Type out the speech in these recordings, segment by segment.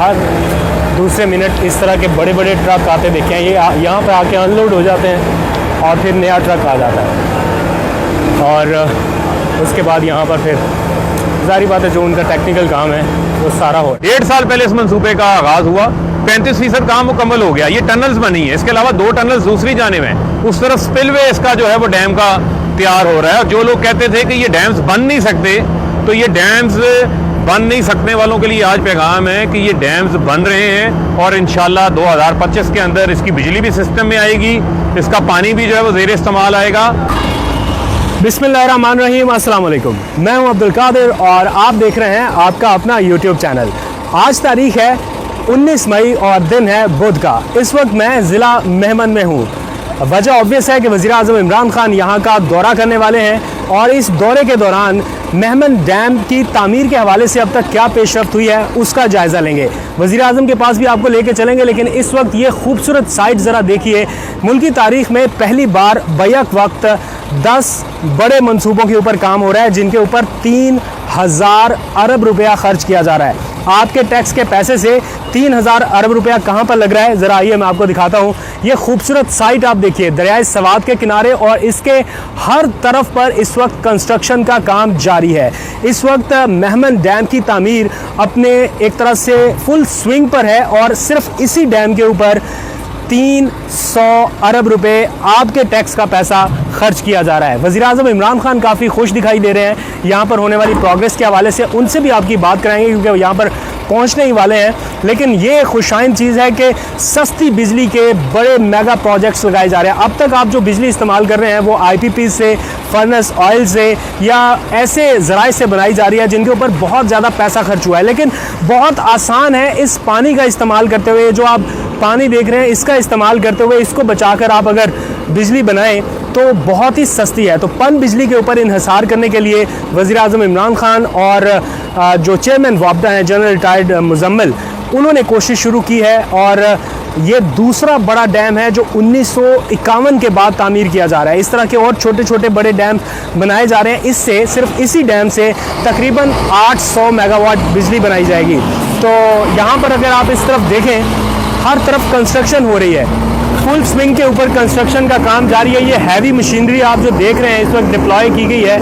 हर दूसरे मिनट इस तरह के बड़े बड़े ट्रक आते देखे हैं। ये यहाँ पर आके अनलोड हो जाते हैं और फिर नया ट्रक आ जाता है और उसके बाद यहाँ पर फिर जारी बात है जो उनका टेक्निकल काम है वो सारा हो। 1.5 साल पहले इस मंसूबे का आगाज हुआ, 35% काम मुकम्मल हो गया। ये टनल्स बनी है, इसके अलावा 2 टनल्स दूसरी जानिब हैं। उस तरफ स्पिलवे इसका जो है वो डैम का तैयार हो रहा है। जो लोग कहते थे कि ये डैम्स बन नहीं सकते, तो ये डैम्स बन नहीं सकने वालों के लिए आज पैगाम है कि ये डैम्स बन रहे हैं और इंशाल्लाह 2025 के अंदर इसकी बिजली भी सिस्टम में आएगी, इसका पानी भी जो है वो ज़ेर इस्तेमाल आएगा। बिस्मिल्लाहिर्रहमानिर्रहीम, अस्सलाम वालेकुम। मैं हूं अब्दुल कादिर और आप देख रहे हैं आपका अपना यूट्यूब चैनल। आज तारीख है 19 मई और दिन है बुध का। इस वक्त मैं ज़िला मेहमन में हूं। वजह ऑब्वियस है कि वज़ीर आज़म इमरान खान यहाँ का दौरा करने वाले हैं और इस दौरे के दौरान मेहमन डैम की तामीर के हवाले से अब तक क्या पेशरफ्त हुई है उसका जायज़ा लेंगे। वज़ीर आज़म के पास भी आपको लेके चलेंगे, लेकिन इस वक्त ये खूबसूरत साइट ज़रा देखिए। मुल्की तारीख़ में पहली बार बैक वक्त 10 बड़े मंसूबों के ऊपर काम हो रहा है, जिनके ऊपर 3000 अरब रुपया खर्च किया जा रहा है। आपके टैक्स के पैसे से 3000 अरब रुपया कहाँ पर लग रहा है, ज़रा आइए मैं आपको दिखाता हूँ। ये खूबसूरत साइट आप देखिए, दरियाए सवात के किनारे और इसके हर तरफ पर इस वक्त कंस्ट्रक्शन का काम जारी है। इस वक्त मेहमन डैम की तामीर अपने एक तरह से फुल स्विंग पर है और सिर्फ इसी डैम के ऊपर 300 अरब रुपए आपके टैक्स का पैसा खर्च किया जा रहा है। वज़ीर आज़म इमरान खान काफ़ी खुश दिखाई दे रहे हैं यहाँ पर होने वाली प्रोग्रेस के हवाले से। उनसे भी आपकी बात कराएंगे क्योंकि यहाँ पर पहुँचने ही वाले हैं। लेकिन ये खुशाइन चीज़ है कि सस्ती बिजली के बड़े मेगा प्रोजेक्ट्स लगाए जा रहे हैं। अब तक आप जो बिजली इस्तेमाल कर रहे हैं वो IPP से, फर्नेस ऑयल से या ऐसे ज़राए से बनाई जा रही है जिनके ऊपर बहुत ज़्यादा पैसा खर्च हुआ है। लेकिन बहुत आसान है इस पानी का इस्तेमाल करते हुए, जो आप पानी देख रहे हैं इसका इस्तेमाल करते हुए इसको बचाकर आप अगर बिजली बनाएं तो बहुत ही सस्ती है। तो पन बिजली के ऊपर इन्हिसार करने के लिए वज़ीर आज़म इमरान खान और जो चेयरमैन वापदा हैं जनरल रिटायर्ड मुजम्मिल, उन्होंने कोशिश शुरू की है और ये दूसरा बड़ा डैम है जो 1951 के बाद तामीर किया जा रहा है। इस तरह के और छोटे छोटे बड़े डैम बनाए जा रहे हैं। इससे सिर्फ इसी डैम से तकरीबन 800 मेगावाट बिजली बनाई जाएगी। तो यहाँ पर अगर आप इस तरफ देखें, हर तरफ कंस्ट्रक्शन हो रही है, फुल स्विंग के ऊपर कंस्ट्रक्शन का काम जारी है। ये हैवी मशीनरी आप जो देख रहे हैं इस वक्त डिप्लॉय की गई है।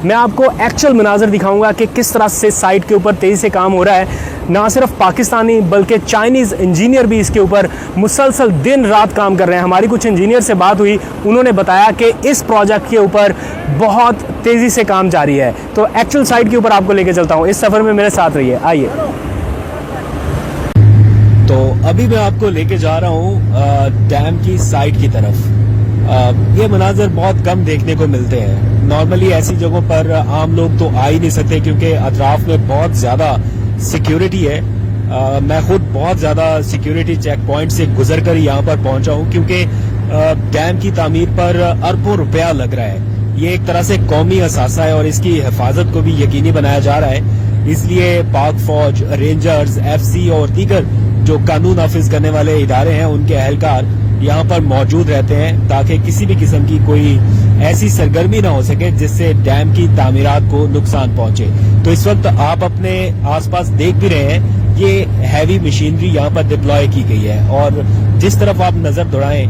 मैं आपको एक्चुअल मनाजर दिखाऊंगा कि किस तरह से साइट के ऊपर तेज़ी से काम हो रहा है। ना सिर्फ पाकिस्तानी बल्कि चाइनीज़ इंजीनियर भी इसके ऊपर मुसलसल दिन रात काम कर रहे हैं। हमारी कुछ इंजीनियर से बात हुई, उन्होंने बताया कि इस प्रोजेक्ट के ऊपर बहुत तेज़ी से काम जारी है। तो एक्चुअल साइट के ऊपर आपको लेके चलता हूँ, इस सफ़र में मेरे साथ रहिए। आइए। तो अभी मैं आपको लेके जा रहा हूँ डैम की साइट की तरफ। ये मनाजर बहुत कम देखने को मिलते हैं। नॉर्मली ऐसी जगहों पर आम लोग तो आ ही नहीं सकते क्योंकि अतराफ में बहुत ज़्यादा सिक्योरिटी है। मैं खुद बहुत ज़्यादा सिक्योरिटी चेक पॉइंट से गुजर कर यहाँ पर पहुँचा हूँ क्योंकि डैम की तामीर पर अरबों रुपया लग रहा है। ये एक तरह से कौमी असासा है और इसकी हिफाजत को भी यकीनी बनाया जा रहा है। इसलिए पाक फौज, रेंजर्स, FC और दीगर जो कानून नाफिज करने वाले इदारे हैं उनके अहलकार यहाँ पर मौजूद रहते हैं ताकि किसी भी किस्म की कोई ऐसी सरगर्मी ना हो सके जिससे डैम की तामीरात को नुकसान पहुंचे। तो इस वक्त आप अपने आसपास देख भी रहे हैं, ये हैवी मशीनरी यहाँ पर डिप्लॉय की गई है और जिस तरफ आप नजर दौड़ाएं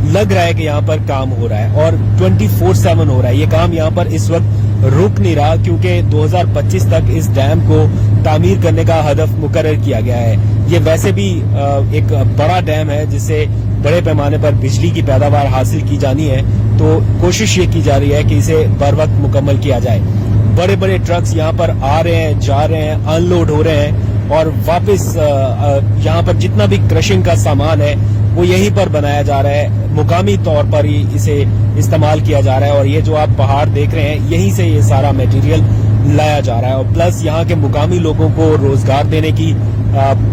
लग रहा है कि यहाँ पर काम हो रहा है और 24/7 हो रहा है। ये काम यहाँ पर इस वक्त रुक नहीं रहा क्योंकि 2025 तक इस डैम को तामीर करने का हदफ मुकर्रर किया गया है। ये वैसे भी एक बड़ा डैम है जिससे बड़े पैमाने पर बिजली की पैदावार हासिल की जानी है। तो कोशिश ये की जा रही है कि इसे बर वक्त मुकम्मल किया जाए। बड़े बड़े ट्रक्स यहाँ पर आ रहे हैं, जा रहे हैं, अनलोड हो रहे हैं और वापस यहाँ पर जितना भी क्रशिंग का सामान है वो यहीं पर बनाया जा रहा है। मुकामी तौर पर ही इसे इस्तेमाल किया जा रहा है और ये जो आप पहाड़ देख रहे हैं यहीं से ये सारा मटेरियल लाया जा रहा है और प्लस यहाँ के मुकामी लोगों को रोजगार देने की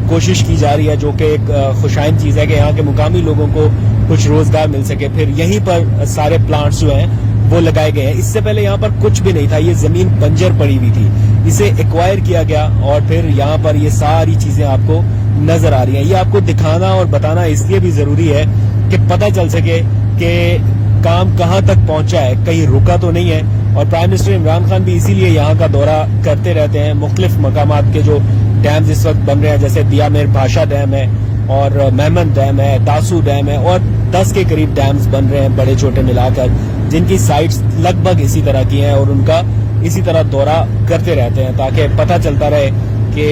कोशिश की जा रही है, जो कि एक खुशाइन चीज है कि यहाँ के मुकामी लोगों को कुछ रोजगार मिल सके। फिर यहीं पर सारे प्लांट्स जो हैं वो लगाए गए हैं। इससे पहले यहाँ पर कुछ भी नहीं था, ये जमीन बंजर पड़ी हुई थी, इसे एक्वायर किया गया और फिर यहाँ पर ये सारी चीजें आपको नजर आ रही हैं। ये आपको दिखाना और बताना इसलिए भी जरूरी है कि पता चल सके कि काम कहाँ तक पहुंचा है, कहीं रुका तो नहीं है। और प्राइम मिनिस्टर इमरान खान भी इसीलिए यहाँ का दौरा करते रहते हैं। मुख्तलिफ मकामात के जो डैम्स इस वक्त बन रहे हैं, जैसे दियामेर भाषा डैम है और मेहमन डैम है, दासू डैम है और 10 के करीब डैम्स बन रहे हैं बड़े छोटे मिलाकर, जिनकी साइट्स लगभग इसी तरह की हैं और उनका इसी तरह दौरा करते रहते हैं ताकि पता चलता रहे कि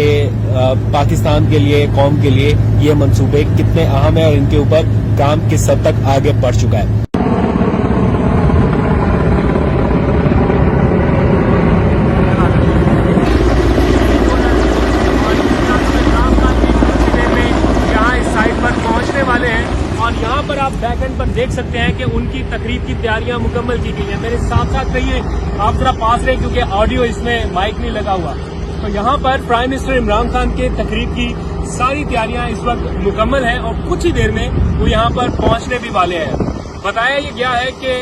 पाकिस्तान के लिए, कौम के लिए ये मंसूबे कितने अहम है और इनके ऊपर काम किस हद तक आगे बढ़ चुका है। और यहाँ पर आप बैक एंड पर देख सकते हैं कि उनकी तकरीब की तैयारियां मुकम्मल की गई हैं। मेरे साथ साथ रहिए, आप जरा पास रहे क्योंकि ऑडियो इसमें माइक नहीं लगा हुआ। तो यहाँ पर प्राइम मिनिस्टर इमरान खान के तकरीब की सारी तैयारियां इस वक्त मुकम्मल हैं और कुछ ही देर में वो यहाँ पर पहुंचने भी वाले हैं। बताया ये गया है कि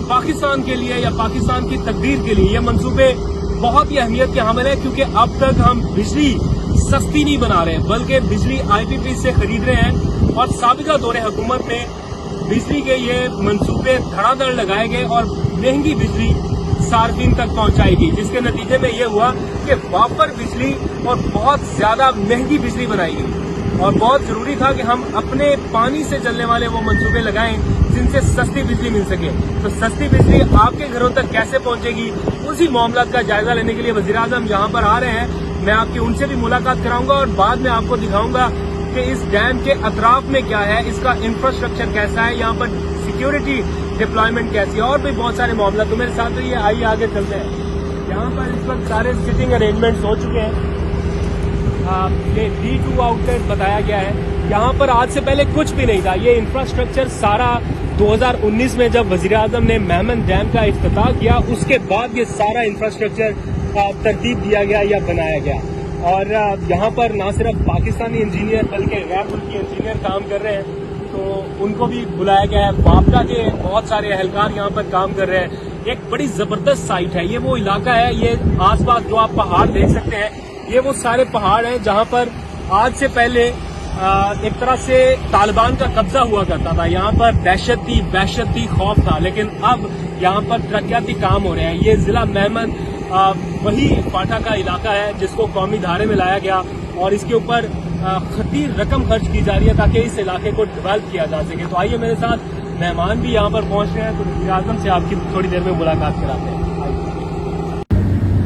पाकिस्तान के लिए या पाकिस्तान की तकदीर के लिए ये मंसूबे बहुत ही अहमियत के हामिल है, क्योंकि अब तक हम बिजली सस्ती नहीं बना रहे बल्कि बिजली IPP से खरीद रहे हैं और साबिका दौरे हुकूमत में बिजली के ये मंसूबे धड़ाधड़ लगाए गए और महंगी बिजली सार्फिन तक पहुंचाई गई, जिसके नतीजे में ये हुआ कि वापर बिजली और बहुत ज्यादा महंगी बिजली बनाई गई। और बहुत जरूरी था कि हम अपने पानी से चलने वाले वो मंसूबे लगाएं जिनसे सस्ती बिजली मिल सके। तो सस्ती बिजली आपके घरों तक कैसे पहुंचेगी, उसी मामला का जायजा लेने के लिए वजीर आजम यहाँ पर आ रहे हैं। मैं आपकी उनसे भी मुलाकात कराऊंगा और बाद में आपको दिखाऊंगा कि इस डैम के अतराफ में क्या है, इसका इंफ्रास्ट्रक्चर कैसा है, यहाँ पर सिक्योरिटी डिप्लॉयमेंट कैसी है और भी बहुत सारे मामला। तो मेरे साथ ये आइए आगे चलते हैं। यहाँ पर इस वक्त सारे सिटिंग अरेंजमेंट्स हो चुके हैं। ये D2 आउटलेट बताया गया है। यहाँ पर आज से पहले कुछ भी नहीं था। ये इंफ्रास्ट्रक्चर सारा 2019 में जब वजीर आजम ने मेहमन डैम का इफ्तिताह किया, उसके बाद ये सारा इंफ्रास्ट्रक्चर तरतीब दिया गया या बनाया गया। और यहाँ पर ना सिर्फ पाकिस्तानी इंजीनियर बल्कि गैर मुल्की इंजीनियर काम कर रहे हैं, तो उनको भी बुलाया गया है। वापडा के बहुत सारे अहलकार यहाँ पर काम कर रहे हैं। एक बड़ी जबरदस्त साइट है। ये वो इलाका है, ये आसपास जो आप पहाड़ देख सकते हैं, ये वो सारे पहाड़ हैं जहाँ पर आज से पहले एक तरह से तालिबान का कब्जा हुआ करता था। यहाँ पर दहशत थी, खौफ था, लेकिन अब यहाँ पर तरक्याती काम हो रहे हैं। ये जिला मेहमन वही पाटा का इलाका है जिसको कौमी धारे में लाया गया और इसके ऊपर खतीर रकम खर्च की जा रही है ताकि इस इलाके को डेवलप किया जा सके। तो आइए, मेरे साथ मेहमान भी यहाँ पर पहुंच रहे हैं, तो वज़ीर आज़म से आपकी थोड़ी देर में मुलाकात कराते हैं।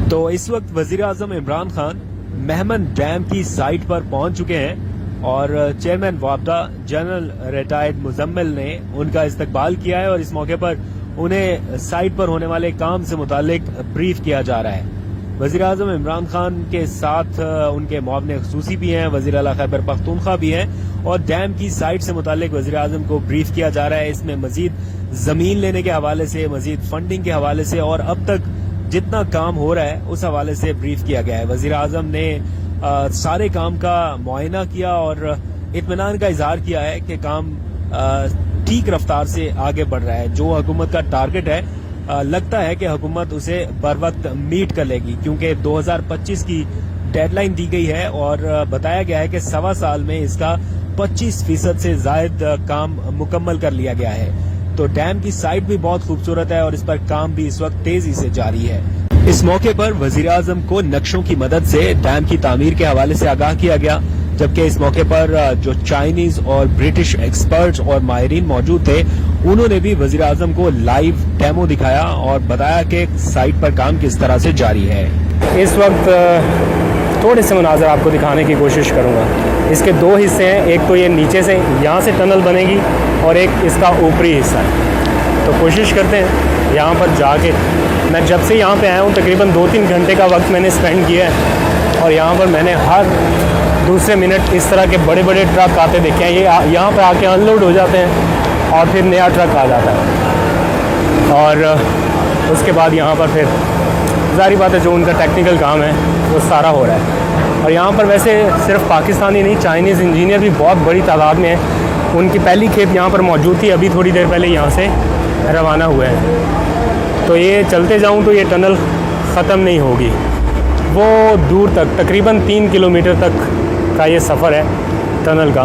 तो इस वक्त वज़ीर आज़म इमरान खान मेहमन डैम की साइट पर पहुंच चुके हैं और चेयरमैन वापडा जनरल रिटायर्ड मुजम्मिल ने उनका इस्तकबाल किया है और इस मौके पर उन्हें साइट पर होने वाले काम से मुतालिक ब्रीफ किया जा रहा है। वज़ीर आज़म इमरान खान के साथ उनके मुआविन ख़ुसूसी भी हैं, वज़ीर आला खैबर पख्तूनख्वा भी हैं और डैम की साइट से मुतालिक वज़ीर आज़म को ब्रीफ किया जा रहा है। इसमें मजीद ज़मीन लेने के हवाले से, मजीद फंडिंग के हवाले से और अब तक जितना काम हो रहा है उस हवाले से ब्रीफ किया गया है। वज़ीर आज़म ने सारे काम का मुआयना किया और इत्मीनान का इजहार किया है कि काम ठीक रफ्तार से आगे बढ़ रहा है। जो हुकूमत का टारगेट है, लगता है कि हुकूमत उसे बर वक्त मीट कर लेगी, क्योंकि 2025 की डेडलाइन दी गई है और बताया गया है कि 1.25 साल में इसका 25% से जायद काम मुकम्मल कर लिया गया है। तो डैम की साइट भी बहुत खूबसूरत है और इस पर काम भी इस वक्त तेजी से जारी है। इस मौके पर वजीर आजम को नक्शों की मदद से डैम की तामीर के हवाले से आगाह किया गया, जबकि इस मौके पर जो चाइनीज और ब्रिटिश एक्सपर्ट्स और माहिरीन मौजूद थे, उन्होंने भी वजीर आजम को लाइव डेमो दिखाया और बताया कि साइट पर काम किस तरह से जारी है। इस वक्त थोड़े से मनाजर आपको दिखाने की कोशिश करूंगा। इसके 2 हिस्से हैं, एक तो ये नीचे से यहाँ से टनल बनेगी और एक इसका ऊपरी हिस्सा है। तो कोशिश करते हैं यहाँ पर जाके। मैं जब से यहाँ पे आया हूँ तकरीबन 2-3 घंटे का वक्त मैंने स्पेंड किया है और यहाँ पर मैंने हर दूसरे मिनट इस तरह के बड़े बड़े ट्रक आते देखे हैं। ये यहाँ पर आके अनलोड हो जाते हैं और फिर नया ट्रक आ जाता है और उसके बाद यहाँ पर फिर ज़ाहिर बात है जो उनका टेक्निकल काम है वो सारा हो रहा है। और यहाँ पर वैसे सिर्फ पाकिस्तानी नहीं, चाइनीज़ इंजीनियर भी बहुत बड़ी तादाद में हैं। उनकी पहली खेप यहाँ पर मौजूद थी, अभी थोड़ी देर पहले यहाँ से रवाना हुए हैं। तो ये चलते जाऊँ तो ये टनल ख़त्म नहीं होगी, वो दूर तक तकरीबन 3 किलोमीटर तक का ये सफ़र है टनल का।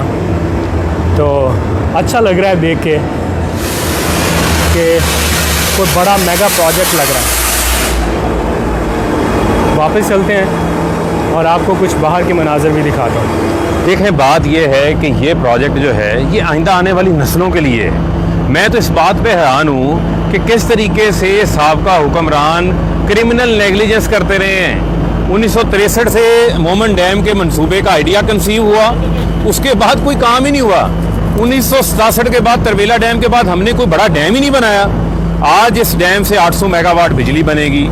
तो अच्छा लग रहा है देख के कि कोई बड़ा मेगा प्रोजेक्ट लग रहा है। वापस चलते हैं और आपको कुछ बाहर के मनाज़र भी दिखाता हूँ। देखें, बात यह है कि ये प्रोजेक्ट जो है ये आइंदा आने वाली नस्लों के लिए है। मैं तो इस बात पे हैरान हूँ कि किस तरीके से साबका हुक्मरान क्रिमिनल नेग्लिजेंस करते रहे हैं। 1963 से मोमन डैम के मंसूबे का आइडिया कंसीव हुआ, उसके बाद कोई काम ही नहीं हुआ। 1967 के बाद तरवेला डैम के बाद हमने कोई बड़ा डैम ही नहीं बनाया। आज इस डैम से 800 मेगावाट बिजली बनेगी,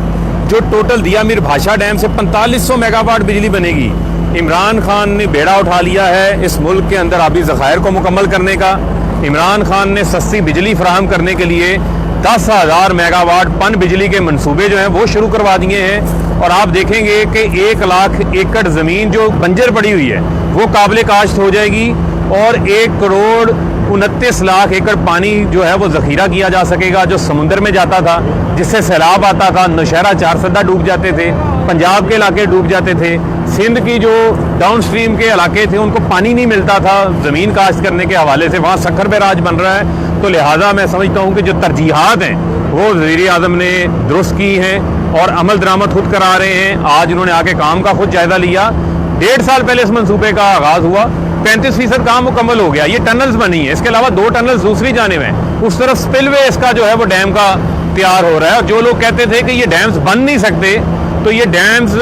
जो टोटल दिया मीर भाषा डैम से 4500 मेगावाट बिजली बनेगी। इमरान खान ने बेड़ा उठा लिया है इस मुल्क के अंदर आबी ज़खायर को मुकम्मल करने का। इमरान खान ने सस्ती बिजली फराहम करने के लिए 10,000 मेगावाट पन बिजली के मंसूबे जो हैं वो शुरू करवा दिए हैं। और आप देखेंगे कि 1 लाख एकड़ ज़मीन जो बंजर पड़ी हुई है वो काबिल काश्त हो जाएगी और 1 करोड़ 29 लाख एकड़ पानी जो है वो ज़ख़ीरा किया जा सकेगा, जो समुंदर में जाता था, जिससे सैलाब आता था। नौशहरा 4 सदा डूब जाते थे, पंजाब के इलाके डूब जाते थे, सिंध की जो डाउन स्ट्रीम के इलाके थे उनको पानी नहीं मिलता था ज़मीन काश्त करने के हवाले से। वहाँ सखर पे राज बन रहा है। तो लिहाजा मैं समझता हूँ कि जो तरजीहात हैं वो वज़ीर आज़म ने दुरुस्त की हैं और अमल दरामद खुद करा रहे हैं। आज उन्होंने आके काम का खुद जायज़ा लिया। 1.5 साल पहले इस मंसूबे का आगाज़ हुआ, 35% काम मुकम्मल हो गया। ये टनल्स बनी है, इसके अलावा 2 टनल्स दूसरी जानिब हैं। उस तरफ स्पिलवे इसका जो है वो डैम का तैयार हो रहा है। और जो लोग कहते थे कि ये डैम्स बन नहीं सकते, तो ये डैम्स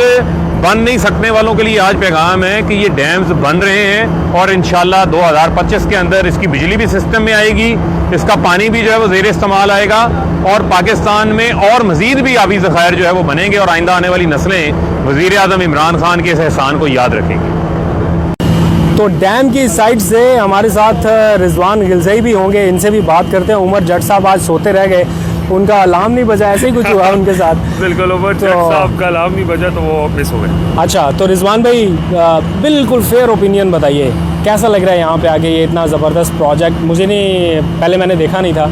बन नहीं सकने वालों के लिए आज पैगाम है कि ये डैम्स बन रहे हैं और इंशाल्लाह 2025 के अंदर इसकी बिजली भी सिस्टम में आएगी, इसका पानी भी जो है वो ज़ेर इस्तेमाल आएगा और पाकिस्तान में और मज़ीद भी आबी ज़खायर जो है वो बनेंगे और आइंदा आने वाली नस्लें वज़ीर आज़म इमरान खान के इस एहसान को याद रखेंगी। तो डैम की साइड से हमारे साथ रिजवान गिलज़ई भी होंगे, इनसे भी बात करते हैं। उमर जट साहब आज सोते रह गए, उनका अलार्म नहीं बजा, ऐसे ही कुछ हुआ उनके साथ? बिल्कुल, उमर जट साहब का अलार्म नहीं बजा तो वो मिस हो गए। अच्छा, तो रिजवान भाई बिल्कुल फेयर ओपिनियन बताइए, कैसा लग रहा है यहाँ पे आके ये इतना ज़बरदस्त प्रोजेक्ट? मुझे नहीं, पहले मैंने देखा नहीं था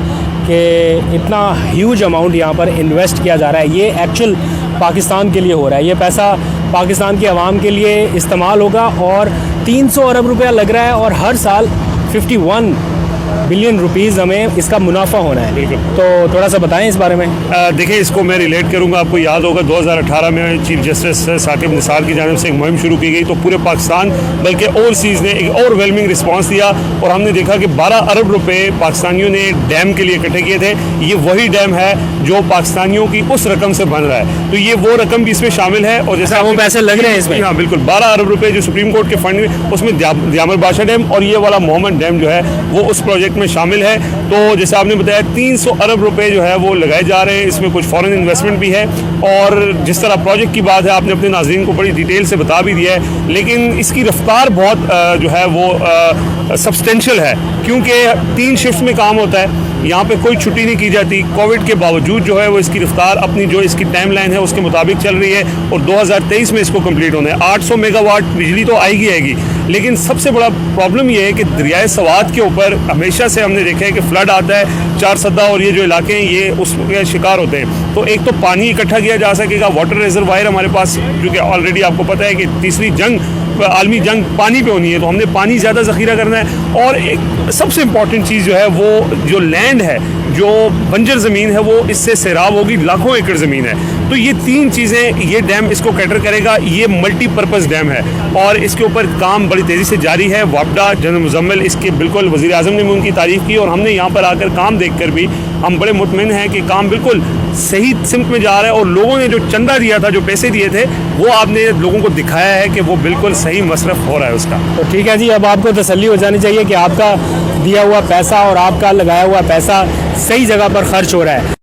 कि इतना ह्यूज अमाउंट यहाँ पर इन्वेस्ट किया जा रहा है। ये एक्चुअल पाकिस्तान के लिए हो रहा है, ये पैसा पाकिस्तान की आवाम के लिए इस्तेमाल होगा और 300 अरब रुपया लग रहा है और हर साल 51 बिलियन रुपीज़ हमें इसका मुनाफा होना है। बिल्कुल। तो थोड़ा सा बताएं इस बारे में। देखिए, इसको मैं रिलेट करूंगा। आपको याद होगा 2018 में चीफ जस्टिस साकिब निसार की जानिब से एक मुहिम शुरू की गई, तो पूरे पाकिस्तान बल्कि ओवरसीज़ ने एक ओवरवेलमिंग रिस्पांस दिया और हमने देखा कि 12 अरब रुपए पाकिस्तानियों ने डैम के लिए इकट्ठे किए थे। ये वही डैम है जो पाकिस्तानियों की उस रकम से बन रहा है, तो ये वो रकम भी इसमें शामिल है। और जैसा वो पैसे लग रहे हैं इसमें? हाँ बिल्कुल, 12 अरब रुपए जो सुप्रीम कोर्ट के फंड में, उसमें दियामर बादशाह डैम और ये वाला मोहम्मद डैम जो है वो उस प्रोजेक्ट में शामिल है। तो जैसे आपने बताया 300 अरब रुपए जो है वो लगाए जा रहे हैं, इसमें कुछ फॉरेन इन्वेस्टमेंट भी है। और जिस तरह प्रोजेक्ट की बात है आपने अपने नाज़रीन को बड़ी डिटेल से बता भी दिया है, लेकिन इसकी रफ्तार बहुत जो है वो सब्सटेंशियल है, क्योंकि 3 शिफ्ट में काम होता है। यहाँ पे कोई छुट्टी नहीं की जाती। कोविड के बावजूद जो है वो इसकी रफ्तार अपनी जो इसकी टाइम लाइन है उसके मुताबिक चल रही है और 2023 में इसको कंप्लीट होना है। 800 मेगावाट बिजली तो आएगी, लेकिन सबसे बड़ा प्रॉब्लम ये है कि दरियाए सवात के ऊपर हमेशा से हमने देखा है कि फ्लड आता है, 4 सदा और ये जो इलाके हैं ये उसके शिकार होते हैं। तो एक तो पानी इकट्ठा किया जा सकेगा, वाटर रिजर्वायर हमारे पास, जो कि ऑलरेडी आपको पता है कि तीसरी आलमी जंग पानी पे होनी है, तो हमने पानी ज़्यादा ज़ख़ीरा करना है। और एक सबसे इम्पॉर्टेंट चीज़ जो है वो जो लैंड है, जो बंजर ज़मीन है, वो इससे सैराब होगी, लाखों एकड़ ज़मीन है। तो ये 3 चीज़ें ये डैम इसको कैटर करेगा। ये मल्टीपर्पज़ डैम है और इसके ऊपर काम बड़ी तेज़ी से जारी है। वापडा जनरल मुजम्मिल इसके बिल्कुल वज़ीर आज़म ने भी उनकी तारीफ़ की और हमने यहाँ पर आकर काम देख कर भी हम बड़े मुतमिन हैं कि काम बिल्कुल सही सिमत में जा रहा है और लोगों ने जो चंदा दिया था, जो पैसे दिए थे, वो आपने लोगों को दिखाया है कि वो बिल्कुल सही मसरफ हो रहा है उसका। तो ठीक है जी, अब आपको तसल्ली हो जानी चाहिए कि आपका दिया हुआ पैसा और आपका लगाया हुआ पैसा सही जगह पर खर्च हो रहा है।